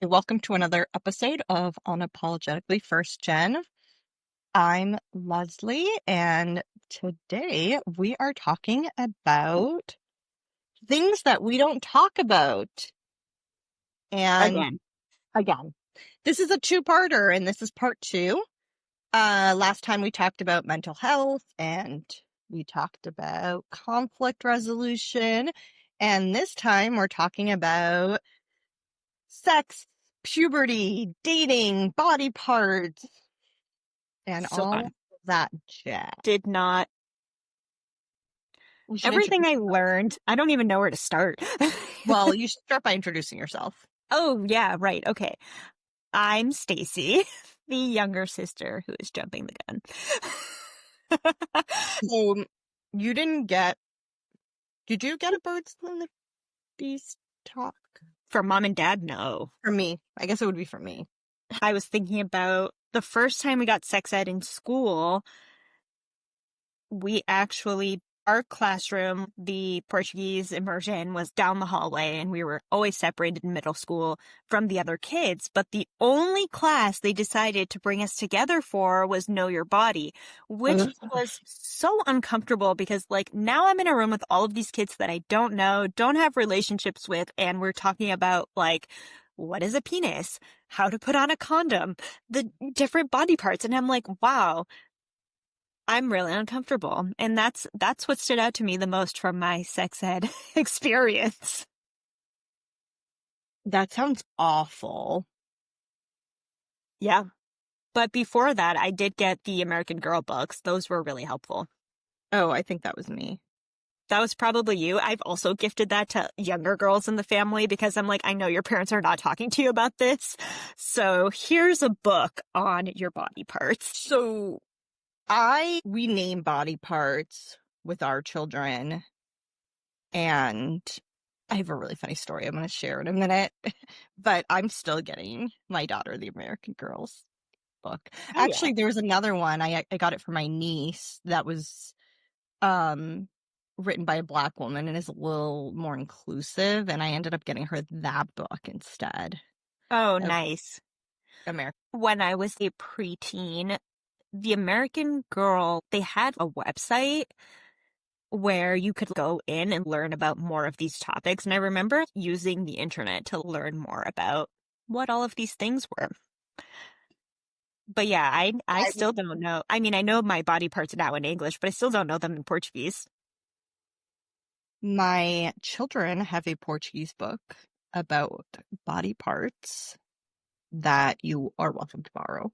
Welcome to another episode of Unapologetically First Gen. I'm Leslie, and today we are talking about things that we don't talk about. And Again. again, this is a two-parter, and this is part two. Last time we talked about mental health, and we talked about conflict resolution, and this time we're talking about sex, puberty, dating, body parts, and So all fun. that jazz. Did not. We should Everything introduce. I learned, I don't even know where to start. Well, you should start by introducing yourself. Oh, yeah, right. Okay. I'm Stacy, the younger sister who is jumping the gun. So, you didn't get. Did you get a birds and the bees talk? For mom and dad, no. For me, I guess it would be for me. I was thinking about the first time we got sex ed in school, our classroom, the Portuguese immersion was down the hallway, and we were always separated in middle school from the other kids. But the only class they decided to bring us together for was Know Your Body, which was so uncomfortable because, now I'm in a room with all of these kids that I don't know, don't have relationships with, and we're talking about, what is a penis? How to put on a condom? The different body parts. And I'm like, wow. I'm really uncomfortable. And that's what stood out to me the most from my sex ed experience. That sounds awful. Yeah. But before that, I did get the American Girl books. Those were really helpful. Oh, I think that was me. That was probably you. I've also gifted that to younger girls in the family because I'm like, I know your parents are not talking to you about this. So here's a book on your body parts. So, we name body parts with our children, and I have a really funny story I'm going to share in a minute, but I'm still getting my daughter the American Girls book. Oh, yeah. Actually, there was another one. I got it for my niece that was written by a Black woman and is a little more inclusive, and I ended up getting her that book instead Oh, of nice. American. When I was a preteen, the American Girl, they had a website where you could go in and learn about more of these topics. And I remember using the internet to learn more about what all of these things were. But yeah, I still don't know. I mean, I know my body parts now in English, but I still don't know them in Portuguese. My children have a Portuguese book about body parts that you are welcome to borrow.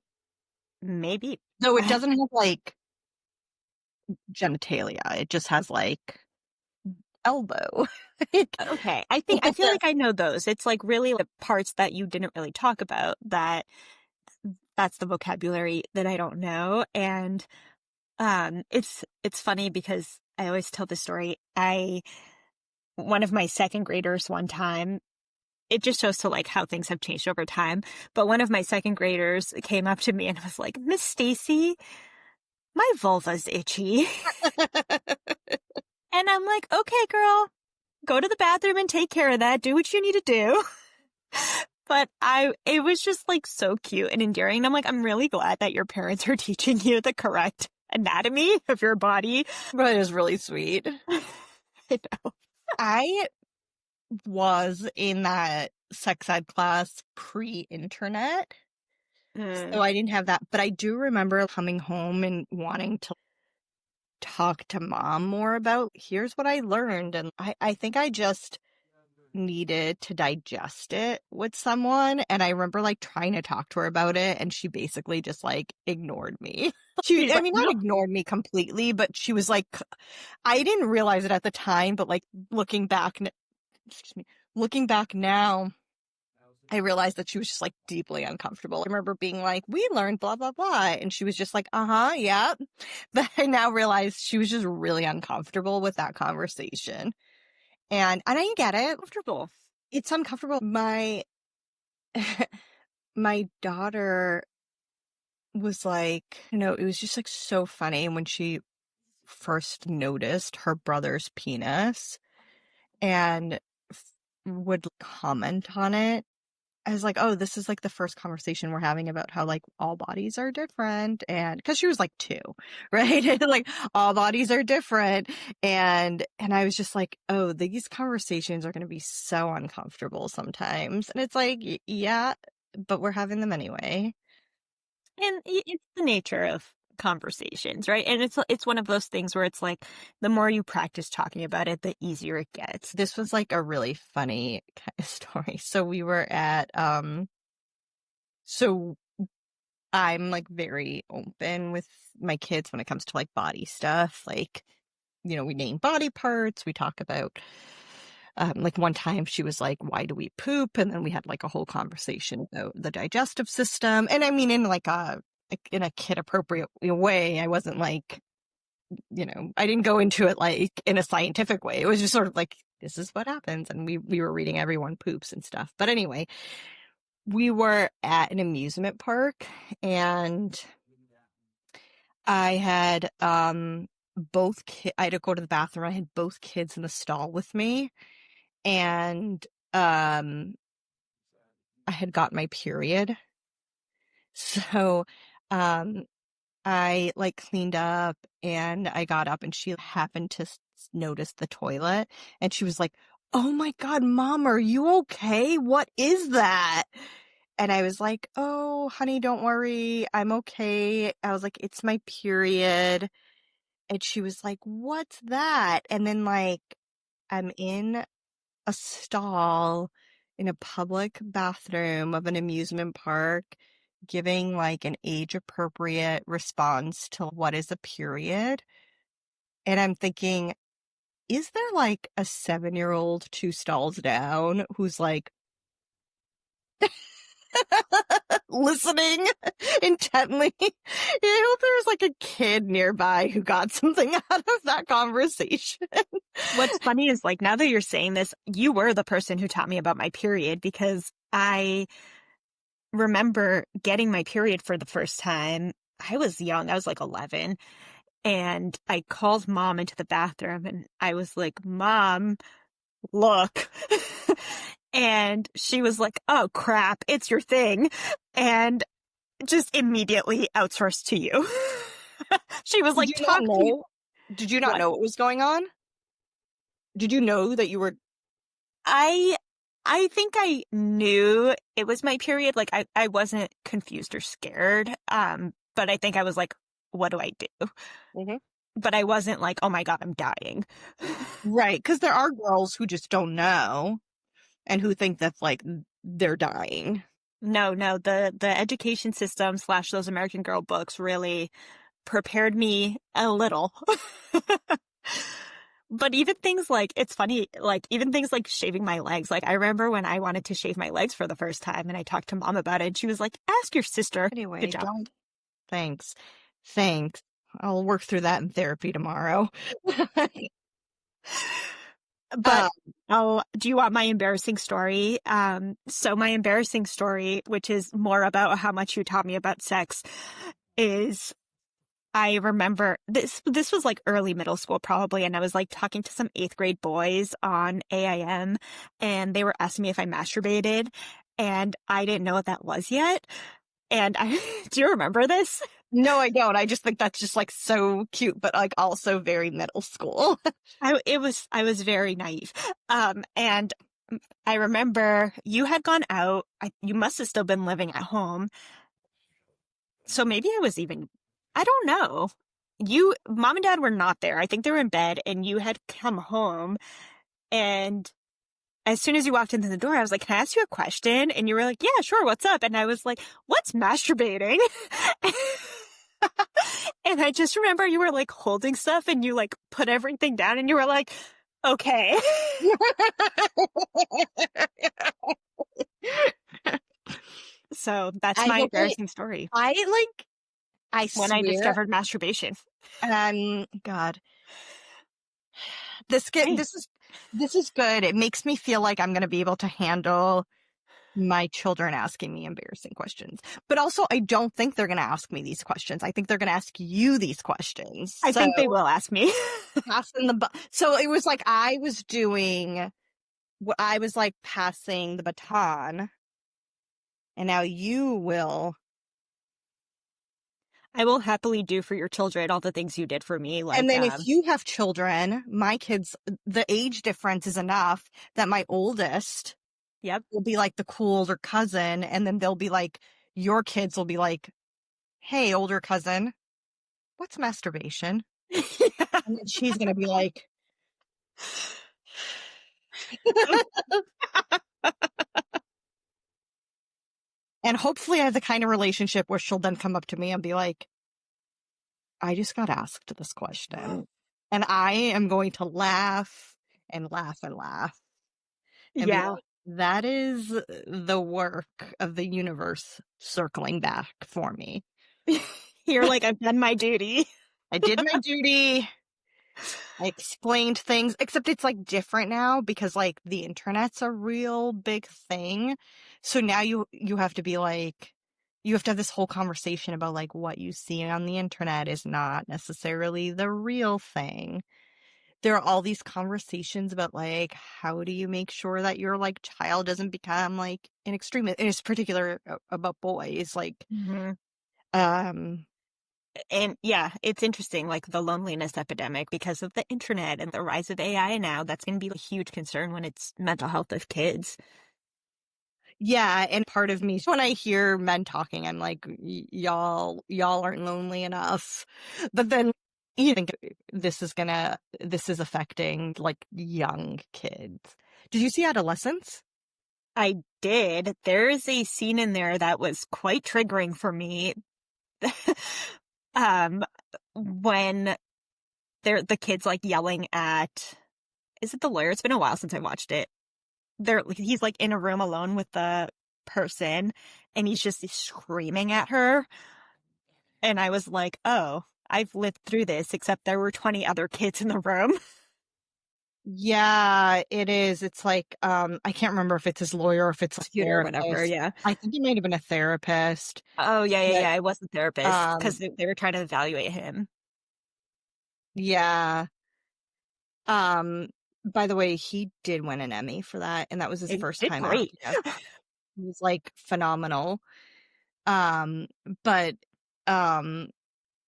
Maybe. Though it doesn't have genitalia, it just has elbow. Okay. I feel like I know those. It's really the parts that you didn't really talk about that's the vocabulary that I don't know. And it's funny because I always tell this story. One of my second graders one time, it just shows to how things have changed over time. But one of my second graders came up to me and was like, Miss Stacy, my vulva's itchy. And I'm like, okay, girl, go to the bathroom and take care of that. Do what you need to do. But it was just so cute and endearing. And I'm like, I'm really glad that your parents are teaching you the correct anatomy of your body. But it is really sweet. I know. I was in that sex ed class pre-internet, so I didn't have that. But I do remember coming home and wanting to talk to mom more about, here's what I learned. And I think I just needed to digest it with someone. And I remember trying to talk to her about it, and she basically just ignored me. I mean, not ignored me completely, but she was I didn't realize it at the time, but looking back now, I realized that she was just deeply uncomfortable. I remember being we learned blah, blah, blah. And she was just yeah. But I now realize she was just really uncomfortable with that conversation. And I get it. Comfortable. It's uncomfortable. My daughter was it was just so funny when she first noticed her brother's penis and would comment on it I was like, oh, this is like the first conversation we're having about how like all bodies are different. And because she was like 2, right? Like all bodies are different. And I was just like, oh, these conversations are going to be so uncomfortable sometimes. And it's like, yeah, but we're having them anyway. And it's the nature of conversations, right? And it's one of those things where it's like the more you practice talking about it, the easier it gets. This was like a really funny kind of story. So we were at so I'm like very open with my kids when it comes to like body stuff. Like, we name body parts, we talk about like one time she was like, why do we poop? And then we had like a whole conversation about the digestive system. And I mean, in like in a kid appropriate way. I wasn't like, I didn't go into it like in a scientific way. It was just sort of like, this is what happens. And we were reading everyone poops and stuff. But anyway, we were at an amusement park and I had I had to go to the bathroom. I had both kids in the stall with me, and I had got my period. So I like cleaned up and I got up and she happened to notice the toilet and she was like, "Oh my God, Mom, are you okay? What is that?" And I was like, "Oh, honey, don't worry. I'm okay." I was like, "It's my period." And she was like, "What's that?" And then like I'm in a stall in a public bathroom of an amusement park giving like an age appropriate response to what is a period. And I'm thinking, is there like a 7-year-old 2 stalls down who's like listening intently? I hope there's like a kid nearby who got something out of that conversation. What's funny is like now that you're saying this, you were the person who taught me about my period because I remember getting my period for the first time. I was young. I was like 11. And I called Mom into the bathroom and I was like, "Mom, look." And she was like, "Oh, crap. It's your thing." And just immediately outsourced to you. She was Did like, you not "Talk to you." know? Did you not What? know what was going on? Did you know that you were I I think I knew it was my period. Like I wasn't confused or scared. But I think I was like, what do I do? Mhm. But I wasn't like, oh my God, I'm dying. Right? Because there are girls who just don't know and who think that's like they're dying. No, the education system / those American Girl books really prepared me a little. But even things like, it's funny, like even things like shaving my legs. Like I remember when I wanted to shave my legs for the first time and I talked to Mom about it and she was like, ask your sister. Good Anyway, job. don't. Thanks. Thanks. I'll work through that in therapy tomorrow. But Uh, do you want my embarrassing story? So my embarrassing story, which is more about how much you taught me about sex, is I remember this was like early middle school probably, and I was like talking to some 8th grade boys on AIM, and they were asking me if I masturbated, and I didn't know what that was yet. And I do you remember this? no, I don't. I just think that's just like so cute, but like also very middle school. I was very naive. And I remember you had gone out. You must have still been living at home. So maybe I don't know. Mom and Dad were not there. I think they were in bed and you had come home. And as soon as you walked into the door, I was like, can I ask you a question? And you were like, yeah, sure. What's up? And I was like, what's masturbating? And I just remember you were like holding stuff and you like put everything down and you were like, okay. So that's I my hope embarrassing story I when I swear, discovered masturbation. God, Hey, this is good. It makes me feel like I'm going to be able to handle my children asking me embarrassing questions. But also, I don't think they're going to ask me these questions. I think they're going to ask you these questions. I So, think they will ask me. so it was like I was like passing the baton and now you will. I will happily do for your children all the things you did for me. And Like, then if you have children, my kids, the age difference is enough that my oldest yep. will be like the cool older cousin, and then they'll be like, your kids will be like, hey, older cousin, what's masturbation? And then she's gonna be like, and hopefully I have the kind of relationship where she'll then come up to me and be like, I just got asked this question. And I am going to laugh and laugh and laugh and be Yeah. like, that is the work of the universe circling back for me. You're like, I've done my duty. I did my duty. I explained things, except it's like different now because like the internet's a real big thing. So now you have to be like, you have to have this whole conversation about like what you see on the internet is not necessarily the real thing. There are all these conversations about like how do you make sure that your like child doesn't become like an extremist, and it's particular about boys, like Mm-hmm. um And yeah, it's interesting, like the loneliness epidemic because of the internet and the rise of AI now. That's going to be a huge concern when it's mental health of kids. yeah, and part of me when I hear men talking, I'm like, y'all aren't lonely enough. But then you think this is affecting like young kids. Did you see Adolescence? I did. There's a scene in there that was quite triggering for me. um, when the kids like yelling at, is it the lawyer? It's been a while since I watched it. He's like in a room alone with the person and he's just screaming at her. And I was like, oh, I've lived through this, except there were 20 other kids in the room. Yeah, it is. It's like I can't remember if it's his lawyer or if it's a Computer or whatever, therapist. yeah. I think it might have been a therapist. Oh, yeah, yeah, But yeah. I was a therapist because um they were trying to evaluate him. yeah. Um by the way, he did win an Emmy for that, and that was his It first did time out. great. Yes. He was like phenomenal. Um, but um,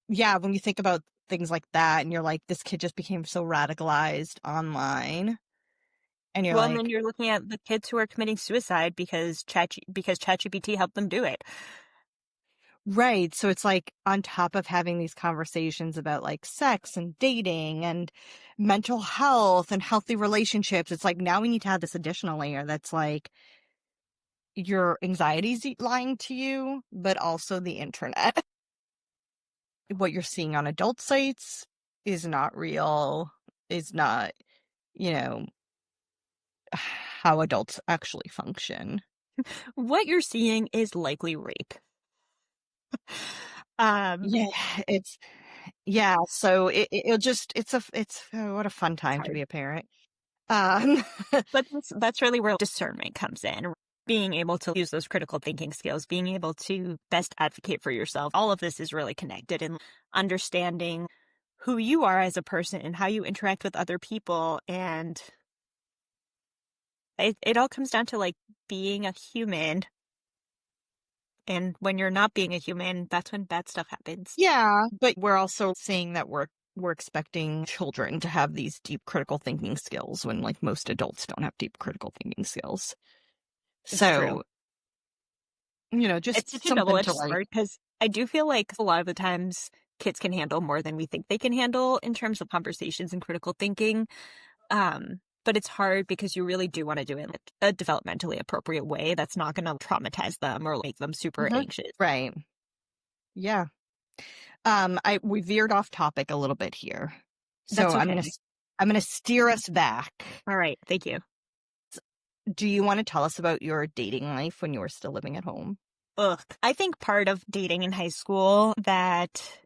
yeah, when you think about things like that and you're like, this kid just became so radicalized online, and you're Well, and then like, you're looking at the kids who are committing suicide because ChatGPT helped them do it. right. So it's like on top of having these conversations about like sex and dating and mental health and healthy relationships, it's like now we need to have this additional layer that's like your anxiety's lying to you, but also the internet. What you're seeing on adult sites is not real, is not, you know, how adults actually function. What you're seeing is likely rape. Um, Yeah, it's so it'll just it's what a fun it's time to hard. be a parent. Um But that's really where discernment comes in. Being able to use those critical thinking skills, being able to best advocate for yourself. All of this is really connected in understanding who you are as a person and how you interact with other people. And it all comes down to like being a human. And when you're not being a human, that's when bad stuff happens. yeah, but we're also saying that we're expecting children to have these deep critical thinking skills when like most adults don't have deep critical thinking skills. It's true. So, It's just such a something to double-edged like. sword because I do feel like a lot of the times kids can handle more than we think they can handle in terms of conversations and critical thinking. But it's hard because you really do want to do it in a developmentally appropriate way that's not going to traumatize them or make them super Mhm. anxious. Right. Yeah. We veered off topic a little bit here. So That's okay. I'm gonna steer us back. All right. Thank you. Do you want to tell us about your dating life when you were still living at home? Ugh. I think part of dating in high school that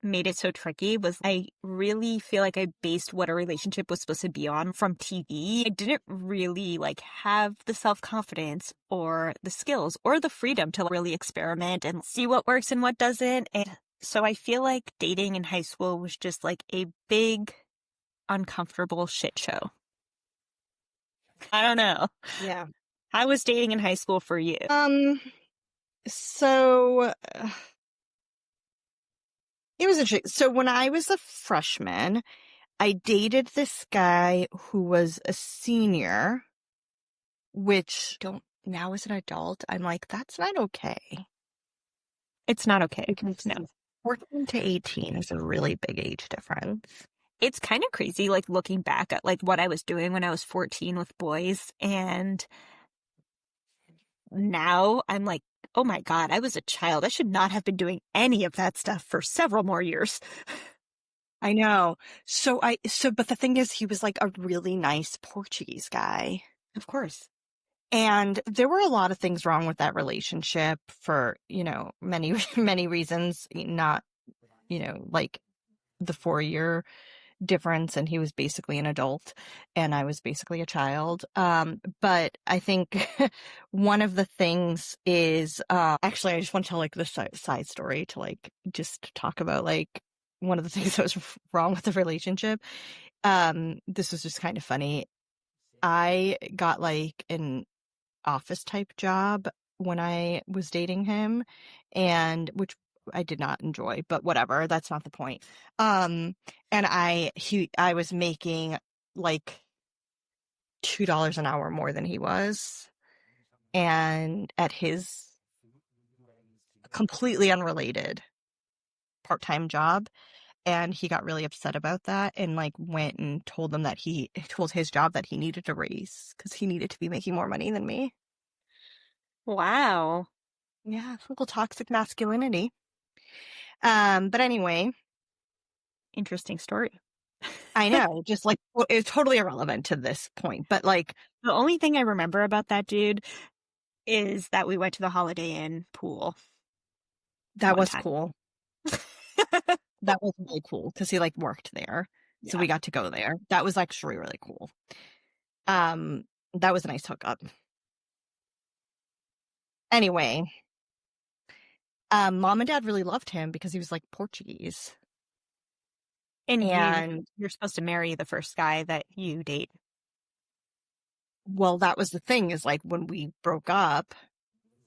made it so tricky was I really feel like I based what a relationship was supposed to be on from TV. I didn't really like have the self-confidence or the skills or the freedom to really experiment and see what works and what doesn't. And so I feel like dating in high school was just like a big uncomfortable shit show. I don't know. Yeah. How was dating in high school for you? Um, so it was interesting. So when I was a freshman, I dated this guy who was a senior, which don't now as an adult, I'm like, that's not okay. It's not okay. Because No. 14 to 18 is a really big age difference. It's kind of crazy, like looking back at like what I was doing when I was 14 with boys, and now I'm like, oh my God, I was a child. I should not have been doing any of that stuff for several more years. I know. But the thing is, he was like a really nice Portuguese guy. Of course. And there were a lot of things wrong with that relationship for, many, many reasons, not, like the 4 year difference. And he was basically an adult and I was basically a child. But I think one of the things is, actually, I just want to tell like this side story to like, just talk about like one of the things that was wrong with the relationship. This was just kind of funny. I got like an office type job when I was dating him, and which I did not enjoy, but whatever, that's not the point. And I was making like $2 an hour more than he was, and at his completely unrelated part-time job, and he got really upset about that and like went and told them that he told his job that he needed a raise because he needed to be making more money than me. Wow. Yeah, a little toxic masculinity. But anyway, Interesting story. I know, just like it's totally irrelevant to this point, but like The only thing I remember about that dude is that we went to the Holiday Inn pool that one was time. cool. That was really cool because he like worked there. So Yeah. we got to go there. That was actually really cool. Um, that was a nice hookup. Anyway, mom and dad really loved him because he was like Portuguese. And And you're supposed to marry the first guy that you date. well, that was the thing is like when we broke up,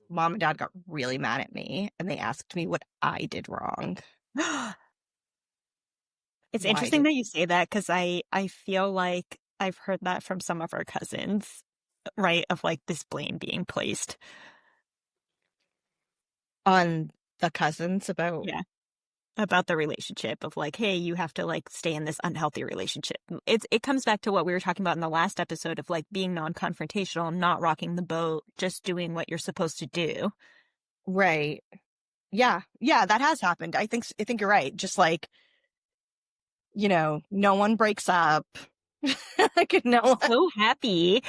mom and dad got really mad at me and they asked me what I did wrong. It's Why interesting did that you say that because I feel like I've heard that from some of our cousins, right? Of like this blame being placed. on the cousins about Yeah. About the relationship of like, hey, you have to like stay in this unhealthy relationship. It comes back to what we were talking about in the last episode of like being non-confrontational, not rocking the boat, just doing what you're supposed to do. right. Yeah. Yeah, that has happened. I think you're right. Just like, no one breaks up. Like no one. So happy.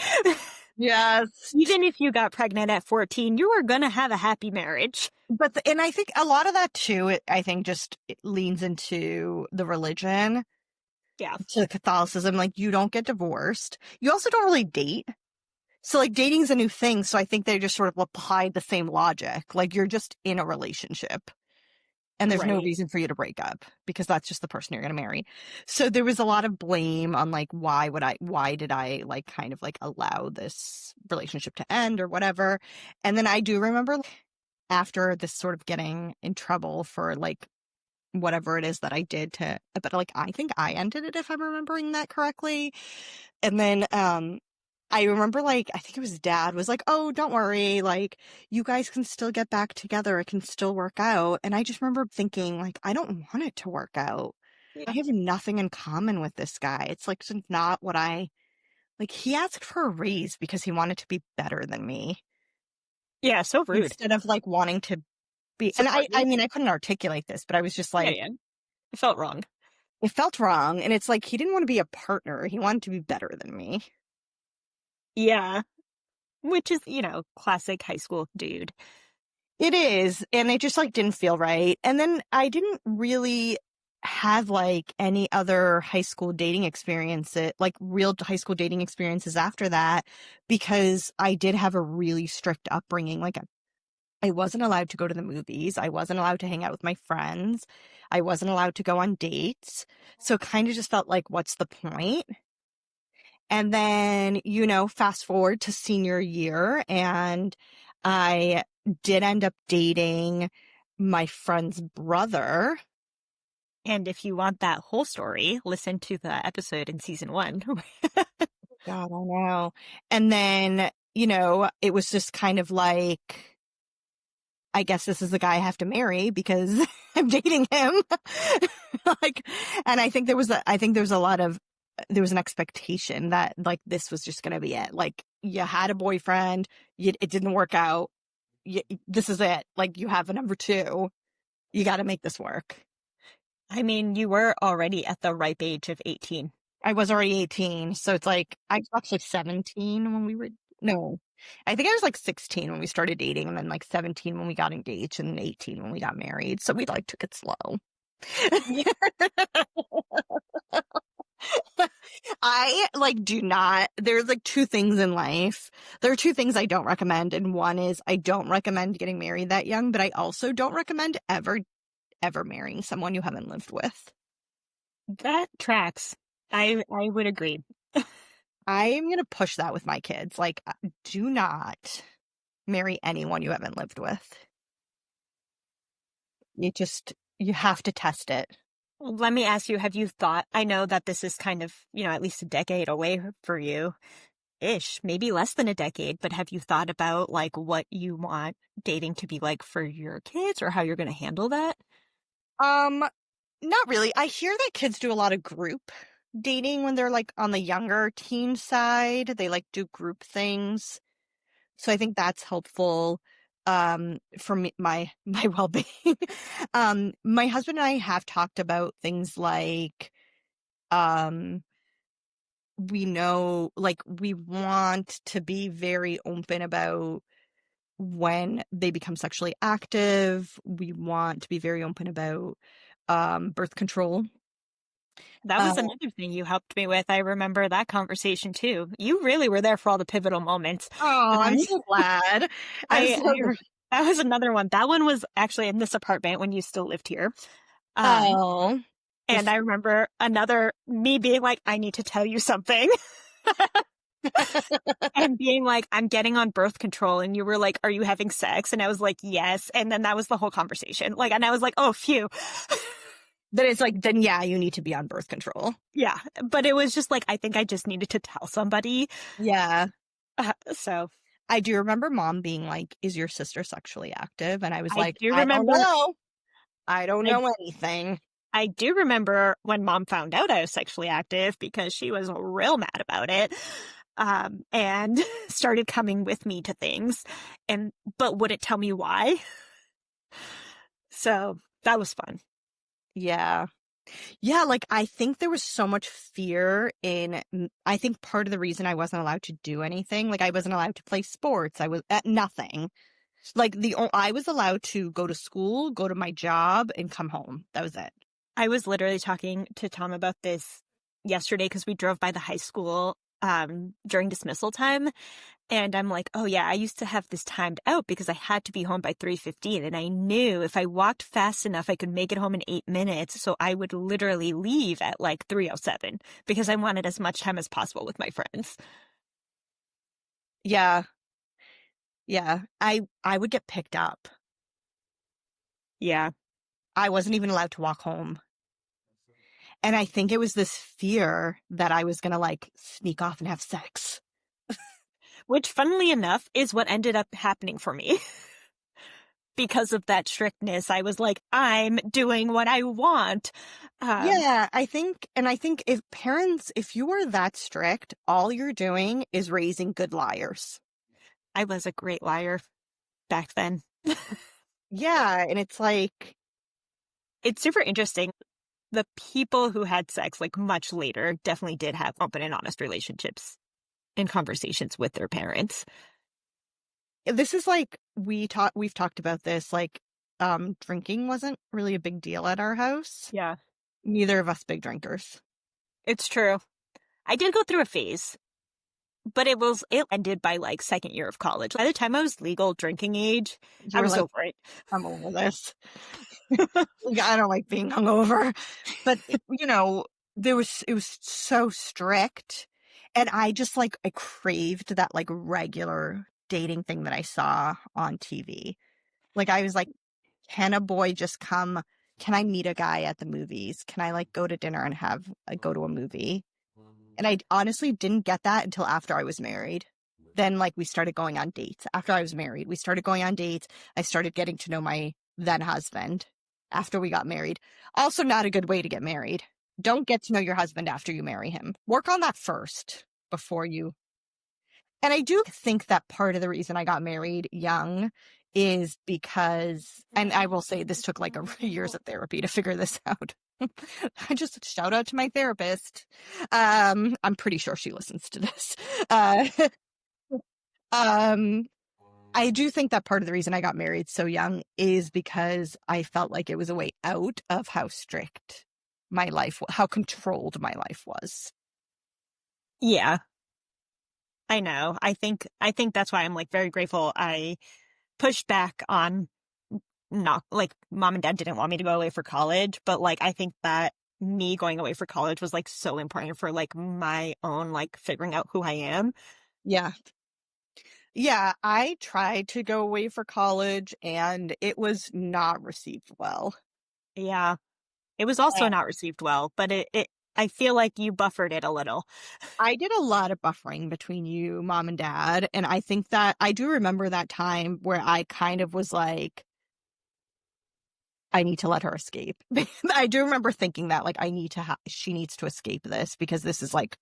Yes. Even if you got pregnant at 14, you were gonna have a happy marriage. But and I think a lot of that too, I think just it leans into the religion, Yeah. to Catholicism. Like you don't get divorced. You also don't really date. So like dating's a new thing. So I think they just sort of applied the same logic. Like you're just in a relationship. And there's no Right. reason for you to break up because that's just the person you're going to marry. So there was a lot of blame on like, why did I like kind of like allow this relationship to end or whatever. And then I do remember after this sort of getting in trouble for like whatever it is that I did but like, I think I ended it if I'm remembering that correctly. And then, I remember like I think it was dad was like, "Oh, don't worry, like you guys can still get back together. It can still work out." And I just remember thinking like, I don't want it to work out. I Yeah. have nothing in common with this guy. It's like just not what I like. He asked for a raise because he wanted to be better than me Yeah, so rude. instead of like wanting to be. And Support I you. mean, I couldn't articulate this, but I was just Yeah, like, yeah. It felt wrong. it felt wrong. And it's like he didn't want to be a partner. He wanted to be better than me. Yeah. Which is, classic high school dude. It is, and it just, like, didn't feel right, and then I didn't really have, like, any other high school dating like, real high school dating experiences after that, because I did have a really strict upbringing, like, I wasn't allowed to go to the movies, I wasn't allowed to hang out with my friends, I wasn't allowed to go on dates, so it kinda just felt like, what's the point? And then, fast forward to senior year, and I did end up dating my friend's brother. And if you want that whole story, listen to the episode in season 1. God, I know. And then, it was just kind of like, I guess this is the guy I have to marry because I'm dating him. Like, and I think there was there was an expectation that like this was just going to be it. Like you had a boyfriend, it didn't work out. This is it. Like you have a number two. You got to make this work. I mean, you were already at the ripe age of 18. I was already 18. So it's like, I was actually 17 when no, I think I was like 16 when we started dating, and then like 17 when we got engaged, and 18 when we got married. So we like took it slow. I like do not, there's like two things in life. There are two things I don't recommend. And one is I don't recommend getting married that young, but I also don't recommend ever marrying someone you haven't lived with. That tracks. I would agree. I'm going to push that with my kids. Like, do not marry anyone you haven't lived with. You have to test it. Let me ask you, have you thought, I know that this is kind of, at least a decade away for you ish, maybe less than a decade, but have you thought about like what you want dating to be like for your kids or how you're going to handle that? Not really. I hear that kids do a lot of group dating when they're like on the younger teen side. They like do group things. So I think that's helpful for me, my well-being. My husband and I have talked about things like we know, like, we want to be very open about when they become sexually active. We want to be very open about birth control. That was another thing you helped me with. I remember that conversation too. You really were there for all the pivotal moments. Oh, I'm so glad. That was another one. That one was actually in this apartment when you still lived here. Oh. And I remember me being like, I need to tell you something. And being like, I'm getting on birth control. And you were like, are you having sex? And I was like, yes. And then that was the whole conversation. Like, and I was like, oh, phew. Then it's like, then yeah, you need to be on birth control. Yeah. But it was just like, I think I just needed to tell somebody. Yeah. So I do remember mom being like, is your sister sexually active? And I was like, I don't know. I don't know anything. I do remember when mom found out I was sexually active because she was real mad about it. And started coming with me to things but wouldn't tell me why. So that was fun. Yeah. Yeah, like I think there was so much fear I think part of the reason I wasn't allowed to do anything, like I wasn't allowed to play sports. I was at nothing. Like I was allowed to go to school, go to my job, and come home. That was it. I was literally talking to Tom about this yesterday because we drove by the high school during dismissal time. And I'm like, oh yeah, I used to have this timed out because I had to be home by 3:15. And I knew if I walked fast enough, I could make it home in 8 minutes. So I would literally leave at like 3:07 because I wanted as much time as possible with my friends. Yeah. Yeah. I would get picked up. Yeah. I wasn't even allowed to walk home. And I think it was this fear that I was going to like sneak off and have sex. Which, funnily enough, is what ended up happening for me. Because of that strictness, I was like, I'm doing what I want. Yeah, I think if you are that strict, all you're doing is raising good liars. I was a great liar back then. Yeah, and it's like... It's super interesting. The people who had sex, like, much later definitely did have open and honest relationships and conversations with their parents. This is like, we've talked about this, like, drinking wasn't really a big deal at our house. Yeah. Neither of us big drinkers. It's true. I did go through a phase, but it ended by like second year of college. By the time I was legal drinking age, I was over it. I'm over this. I don't like being hungover, but it was so strict. And I just like, I craved that like regular dating thing that I saw on TV. Like, I was like, can a boy just come? Can I meet a guy at the movies? Can I like go to dinner and have go to a movie? And I honestly didn't get that until after I was married. Then, like, we started going on dates. After I was married, we started going on dates. I started getting to know my then husband after we got married. Also, not a good way to get married. Don't get to know your husband after you marry him. Work on that first before you. And I do think that part of the reason I got married young is because, and I will say this took like years of therapy to figure this out. I just shout out to my therapist. I'm pretty sure she listens to this. Uh, um, I do think that part of the reason I got married so young is because I felt like it was a way out of how strict my life, how controlled my life was. Yeah, I know. I think that's why I'm like very grateful I pushed back on not like mom and dad didn't want me to go away for college, but like I think that me going away for college was like so important for like my own like figuring out who I am. Yeah. Yeah, I tried to go away for college and it was not received well. Yeah. It was also not received well, but it I feel like you buffered it a little. I did a lot of buffering between you, mom and dad. And I think that I do remember that time where I kind of was like, I need to let her escape. I do remember thinking that, like, she needs to escape this because this is like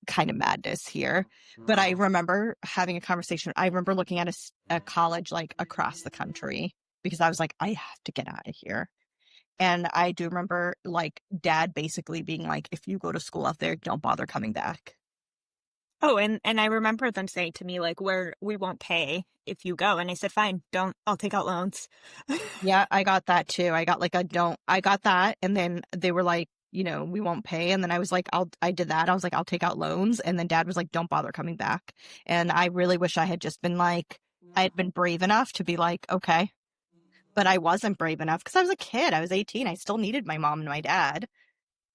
kind of madness here. But I remember having a conversation. I remember looking at a college like across the country because I was like, I have to get out of here. And I do remember like dad basically being like, if you go to school out there, don't bother coming back. Oh, and I remember them saying to me like we won't pay if you go, and I said fine, don't, I'll take out loans. Yeah, I got that too. I got like I got that. And then they were like, we won't pay. And then I was like, I did that. I was like, I'll take out loans. And then dad was like, don't bother coming back. And I really wish I had just been like, I had been brave enough to be like, okay. But I wasn't brave enough because I was a kid. I was 18. I still needed my mom and my dad.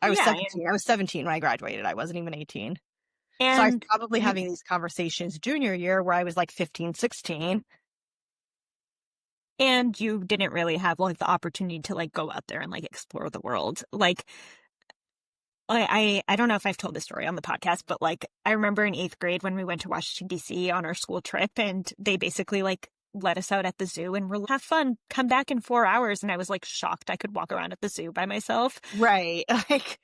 I was Yeah, 17. I was 17 when I graduated. I wasn't even 18. So I was and probably you having these conversations junior year where I was like 15, 16. and you didn't really have like the opportunity to like go out there and like explore the world. Like I don't know if I've told this story on the podcast, but like I remember in 8th grade when we went to Washington D.C. on our school trip, and they basically like let us out at the zoo and we're like, have fun, come back in 4 hours, and I was like shocked I could walk around at the zoo by myself. Right. Like,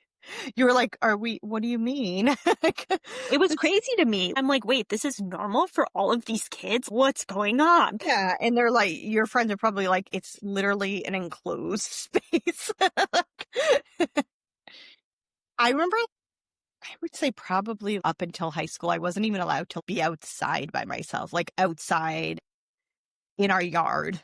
you were like, what do you mean? Like, It was crazy to me. I'm like, wait, this is normal for all of these kids? What's going on? yeah. And they're like, your friends are probably like, it's literally an enclosed space. I remember, I would say probably up until high school, I wasn't even allowed to be outside by myself, like outside in our yard.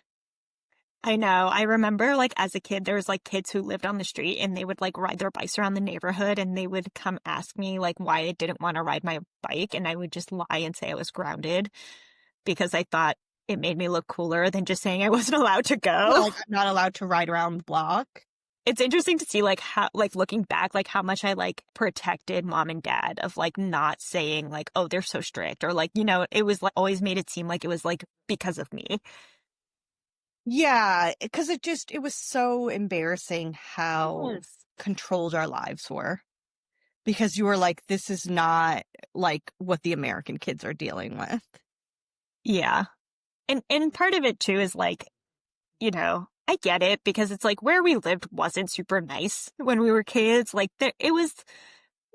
I know. I remember like as a kid, there was like kids who lived on the street and they would like ride their bikes around the neighborhood, and they would come ask me like why I didn't want to ride my bike. And I would just lie and say I was grounded because I thought it made me look cooler than just saying I wasn't allowed to Yeah, go. like I'm not allowed to ride around the block. It's interesting to see like how, like looking back, like how much I like protected mom and dad of like not saying like, oh, they're so strict, or like, it was like always made it seem like it was like because of me. Yeah, because it was so embarrassing how Yes. controlled our lives were. Because you were like, this is not like what the American kids are dealing with. Yeah. And part of it too is like, I get it because it's like where we lived wasn't super nice when we were kids. Like it was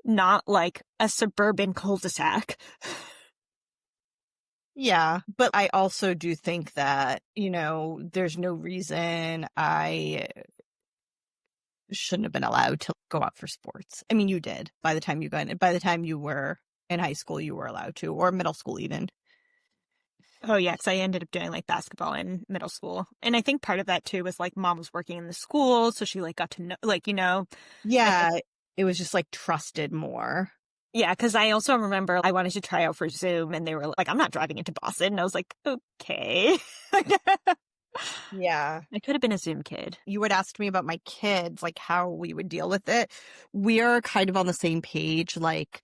not like a suburban cul-de-sac. Yeah, but I also do think that, there's no reason I shouldn't have been allowed to go out for sports. I mean, you did by the time by the time you were in high school, you were allowed to, or middle school even. Oh yeah, because I ended up doing like basketball in middle school. And I think part of that too was like mom was working in the school, so she like got to know like, I think Yeah, it was just like trusted more. yeah, because I also remember I wanted to try out for Zoom and they were like, I'm not driving into Boston. And I was like, okay. Yeah. I could have been a Zoom kid. You would ask me about my kids, like how we would deal with it. We are kind of on the same page. Like,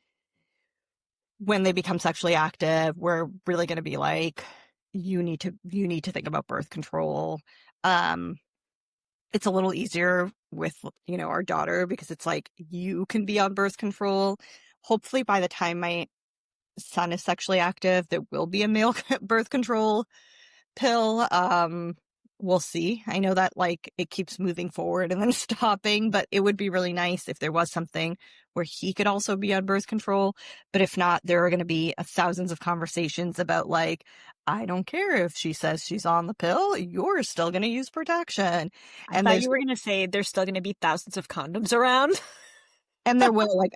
when they become sexually active, we're really going to be like, you need to think about birth control. It's a little easier with, our daughter, because it's like, you can be on birth control. Hopefully by the time my son is sexually active, there will be a male birth control pill. We'll see. I know that like it keeps moving forward and then stopping, but it would be really nice if there was something where he could also be on birth control. But if not, there are going to be thousands of conversations about like, I don't care if she says she's on the pill, you're still going to use protection. I And thought there's you were going to say there's still going to be thousands of condoms around. And there will, like,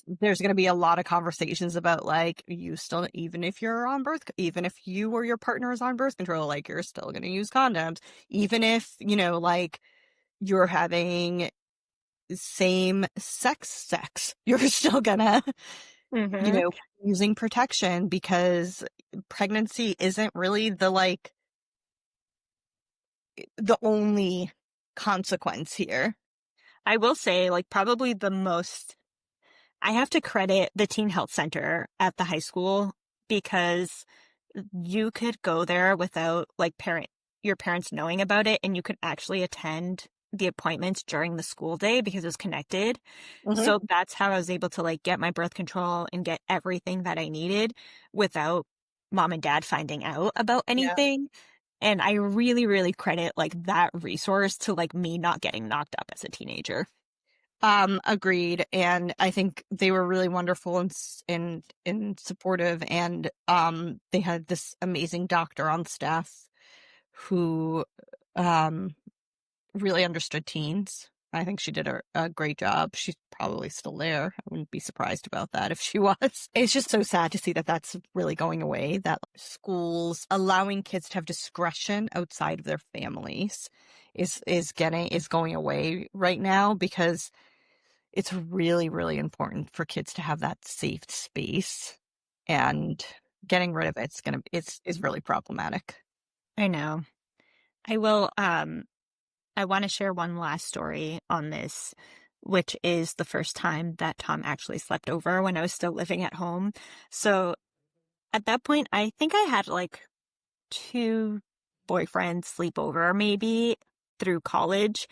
there's going to be a lot of conversations about, like, you still, even if even if you or your partner is on birth control, like, you're still going to use condoms. Even if, like, you're having same sex, you're still gonna, Mm-hmm. using protection, because pregnancy isn't really the only consequence here. I will say, like, probably the most, I have to credit the teen health center at the high school, because you could go there without like your parents knowing about it, and you could actually attend the appointments during the school day because it was connected. Mm-hmm. So that's how I was able to like get my birth control and get everything that I needed without mom and dad finding out about Yeah. anything. And I really, really credit like that resource to like me not getting knocked up as a teenager. Agreed. And I think they were really wonderful and supportive. And they had this amazing doctor on staff who really understood teens. I think she did a great job. She's probably still there. I wouldn't be surprised about that if she was. It's just so sad to see that that's really going away, that schools allowing kids to have discretion outside of their families is going away right now, because it's really, really important for kids to have that safe space, and getting rid of it's is really problematic. I know. I will, I want to share one last story on this, which is the first time that Tom actually slept over when I was still living at home. So at that point, I think I had like 2 boyfriends sleep over maybe through college,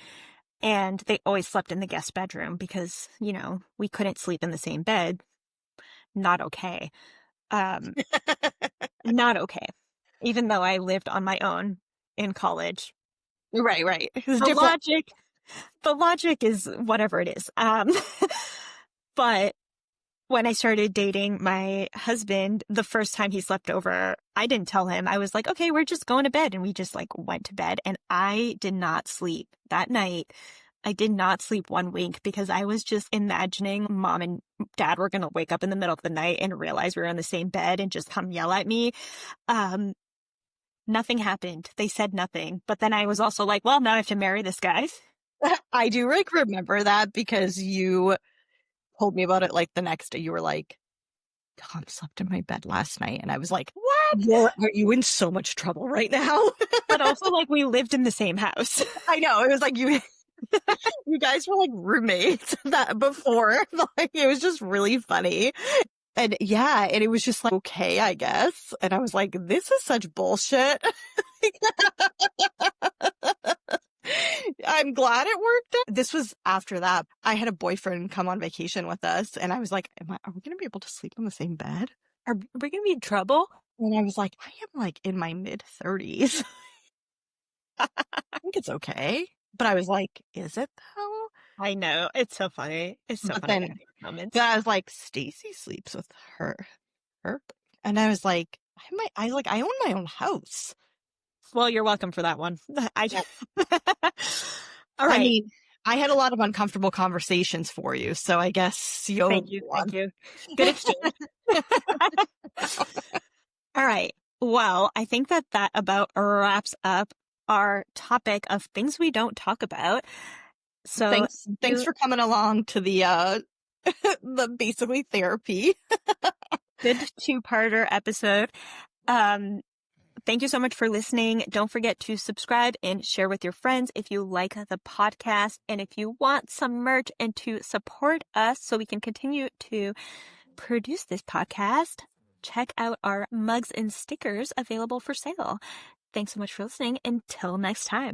and they always slept in the guest bedroom because, we couldn't sleep in the same bed. Not okay. Um, Not okay. Even though I lived on my own in college. Right. It's The different. logic the logic is whatever it is. But when I started dating my husband, the first time he slept over, I didn't tell him. I was like, okay, we're just going to bed. And we just like went to bed, and I did not sleep that night. I did not sleep one wink because I was just imagining mom and dad were going to wake up in the middle of the night and realize we were in the same bed and just come yell at me. Nothing happened. They said nothing. But then I was also like, well, now I have to marry this guy. I do like remember that, because you told me about it like the next day. You were like, Tom slept in my bed last night. And I was like, What? are you in so much trouble right now? But also, like, we lived in the same house. I know. It was like you guys were like roommates that before. Like, it was just really funny. And yeah, and it was just like, okay, I guess. And I was like, this is such bullshit. I'm glad it worked out. This was after that. I had a boyfriend come on vacation with us, and I was like, are we going to be able to sleep in the same bed? Are we going to be in trouble? And I was like, I am like in my mid-30s. I think it's okay. But I was like, is it though? I know. It's so funny. It's so But funny. then, Moments. then I was like, Stacy sleeps with her. And I was like, I own my own house. Well, you're welcome for that one. Yeah. All right. I mean, I had a lot of uncomfortable conversations for you, so I guess you'll Thank you. Thank you. Good exchange. All right. Well, I think that about wraps up our topic of things we don't talk about. So thanks for coming along to the the basically therapy. Good 2-parter episode. Thank you so much for listening. Don't forget to subscribe and share with your friends if you like the podcast, and if you want some merch and to support us so we can continue to produce this podcast, check out our mugs and stickers available for sale. Thanks so much for listening. Until next time.